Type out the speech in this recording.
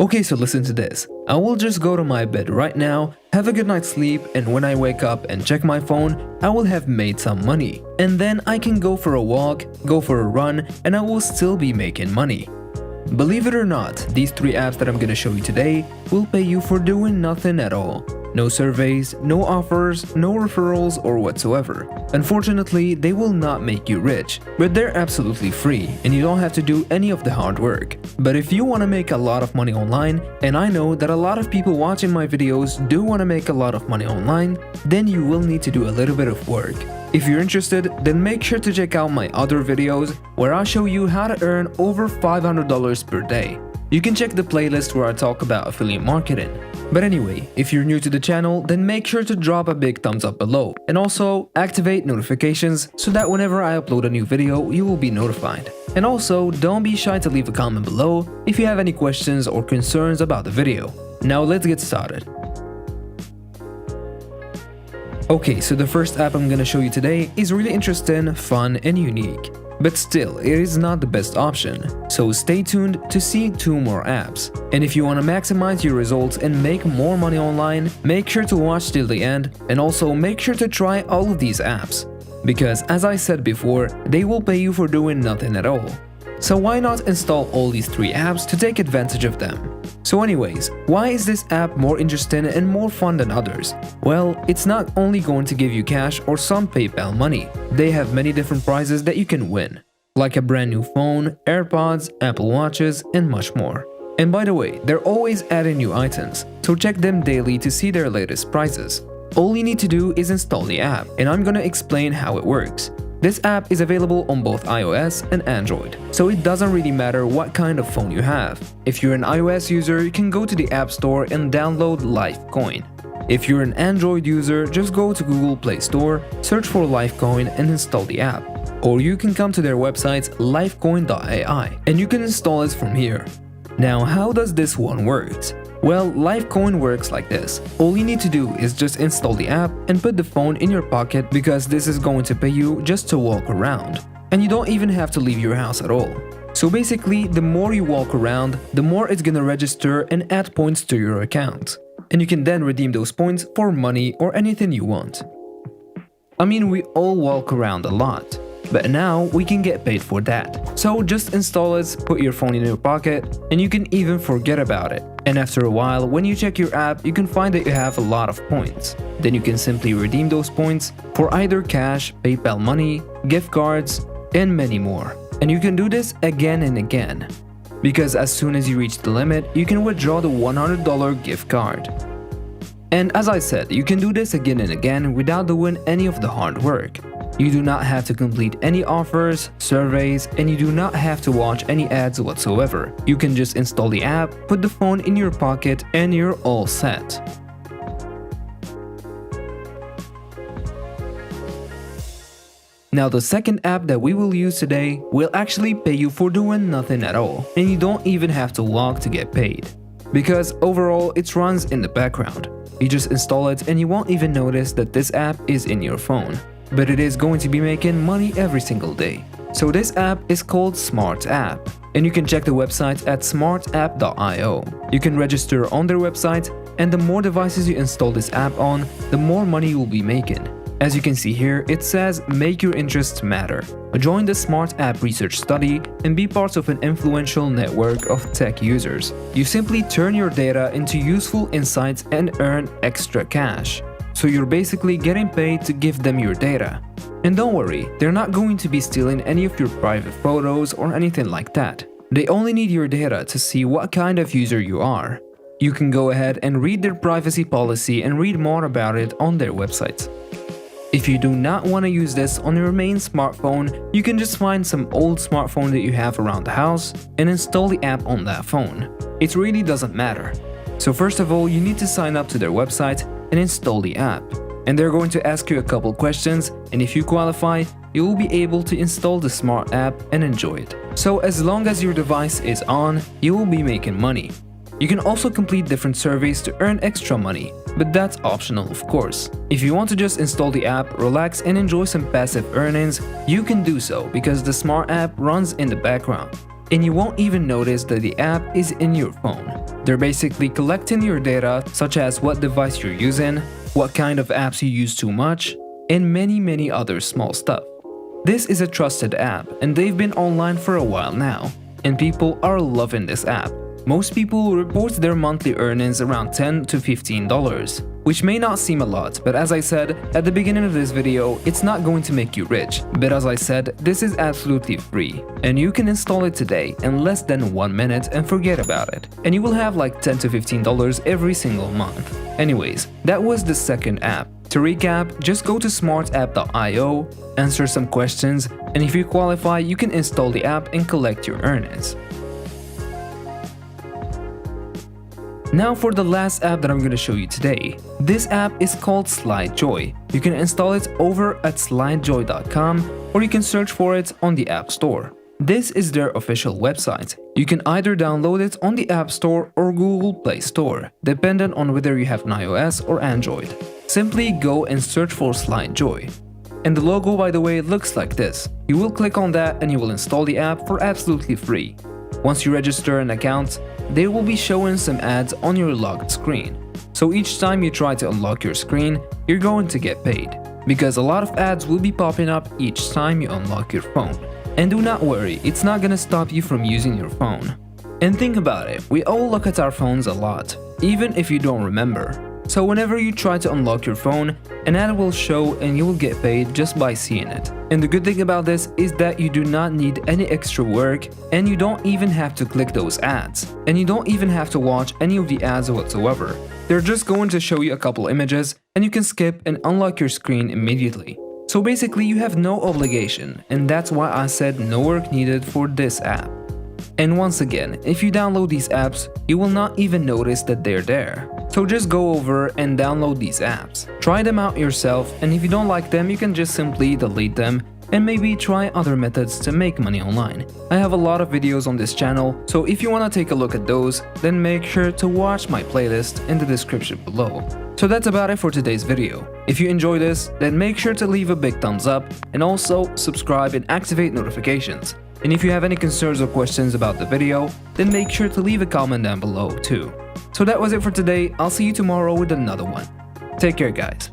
Okay, so listen to this. I will just go to my bed right now, have a good night's sleep, and when I wake up and check my phone, I will have made some money. And then I can go for a walk, go for a run, and I will still be making money. Believe it or not, these 3 apps that I'm gonna show you today will pay you for doing nothing at all. No surveys, no offers, no referrals or whatsoever. Unfortunately, they will not make you rich, but they're absolutely free and you don't have to do any of the hard work. But if you want to make a lot of money online, and I know that a lot of people watching my videos do want to make a lot of money online, then you will need to do a little bit of work. If you're interested, then make sure to check out my other videos where I show you how to earn over $500 per day. You can check the playlist where I talk about affiliate marketing. But anyway, if you're new to the channel, then make sure to drop a big thumbs up below and also activate notifications so that whenever I upload a new video, you will be notified. And also, don't be shy to leave a comment below if you have any questions or concerns about the video. Now let's get started. Okay, so the first app I'm gonna show you today is really interesting, fun, and unique. But still, it is not the best option, so stay tuned to see 2 more apps. And if you want to maximize your results and make more money online, make sure to watch till the end and also make sure to try all of these apps. Because as I said before, they will pay you for doing nothing at all. So why not install all these 3 apps to take advantage of them? So anyways, why is this app more interesting and more fun than others? Well, it's not only going to give you cash or some PayPal money. They have many different prizes that you can win, like a brand new phone, AirPods, Apple Watches, and much more. And by the way, they're always adding new items, so check them daily to see their latest prizes. All you need to do is install the app, and I'm gonna explain how it works. This app is available on both iOS and Android, so it doesn't really matter what kind of phone you have. If you're an iOS user, you can go to the App Store and download Lifecoin. If you're an Android user, just go to Google Play Store, search for Lifecoin and install the app. Or you can come to their website lifecoin.ai and you can install it from here. Now, how does this one work? Well, Lifecoin works like this. All you need to do is just install the app and put the phone in your pocket because this is going to pay you just to walk around. And you don't even have to leave your house at all. So basically, the more you walk around, the more it's gonna register and add points to your account. And you can then redeem those points for money or anything you want. I mean, we all walk around a lot. But now we can get paid for that. So just install it, put your phone in your pocket, and you can even forget about it. And after a while, when you check your app, you can find that you have a lot of points. Then you can simply redeem those points for either cash, PayPal money, gift cards, and many more. And you can do this again and again. Because as soon as you reach the limit, you can withdraw the $100 gift card. And as I said, you can do this again and again without doing any of the hard work. You do not have to complete any offers, surveys, and you do not have to watch any ads whatsoever. You can just install the app, put the phone in your pocket, and you're all set. Now, the second app that we will use today will actually pay you for doing nothing at all, and you don't even have to walk to get paid. Because overall, it runs in the background. You just install it and you won't even notice that this app is in your phone. But it is going to be making money every single day. So this app is called Smart App, and you can check the website at smartapp.io. You can register on their website, and the more devices you install this app on, the more money you'll be making. As you can see here, it says make your interests matter. Join the Smart App research study and be part of an influential network of tech users. You simply turn your data into useful insights and earn extra cash. So you're basically getting paid to give them your data. And don't worry, they're not going to be stealing any of your private photos or anything like that. They only need your data to see what kind of user you are. You can go ahead and read their privacy policy and read more about it on their website. If you do not want to use this on your main smartphone, you can just find some old smartphone that you have around the house and install the app on that phone. It really doesn't matter. So first of all, you need to sign up to their website and install the app. And they're going to ask you a couple questions, and if you qualify, you will be able to install the Smart App and enjoy it. So as long as your device is on, you will be making money. You can also complete different surveys to earn extra money, but that's optional of course. If you want to just install the app, relax and enjoy some passive earnings, you can do so because the Smart App runs in the background. and you won't even notice that the app is in your phone. They're basically collecting your data, such as what device you're using, what kind of apps you use too much, and many other small stuff. This is a trusted app, and they've been online for a while now, and people are loving this app. Most people report their monthly earnings around $10 to $15, which may not seem a lot, but as I said at the beginning of this video, it's not going to make you rich. But as I said, this is absolutely free, and you can install it today in less than 1 minute and forget about it. And you will have like $10 to $15 every single month. Anyways, that was the second app. To recap, just go to smartapp.io, answer some questions, and if you qualify, you can install the app and collect your earnings. Now for the last app that I'm going to show you today. This app is called SlideJoy. You can install it over at slidejoy.com or you can search for it on the App Store. This is their official website. You can either download it on the App Store or Google Play Store, depending on whether you have an iOS or Android. Simply go and search for SlideJoy. And the logo, by the way, looks like this. You will click on that and you will install the app for absolutely free. Once you register an account, they will be showing some ads on your logged screen. So each time you try to unlock your screen, you're going to get paid, because a lot of ads will be popping up each time you unlock your phone. And do not worry, it's not gonna stop you from using your phone. And think about it, we all look at our phones a lot, even if you don't remember. So whenever you try to unlock your phone, an ad will show and you will get paid just by seeing it. And the good thing about this is that you do not need any extra work, and you don't even have to click those ads. And you don't even have to watch any of the ads whatsoever. They're just going to show you a couple images and you can skip and unlock your screen immediately. So basically you have no obligation, and that's why I said no work needed for this app. And once again, if you download these apps, you will not even notice that they're there. So just go over and download these apps. Try them out yourself, and if you don't like them, you can just simply delete them and maybe try other methods to make money online. I have a lot of videos on this channel, so if you want to take a look at those, then make sure to watch my playlist in the description below. So that's about it for today's video. If you enjoyed this, then make sure to leave a big thumbs up and also subscribe and activate notifications. And if you have any concerns or questions about the video, then make sure to leave a comment down below too. So that was it for today. I'll see you tomorrow with another one. Take care, guys.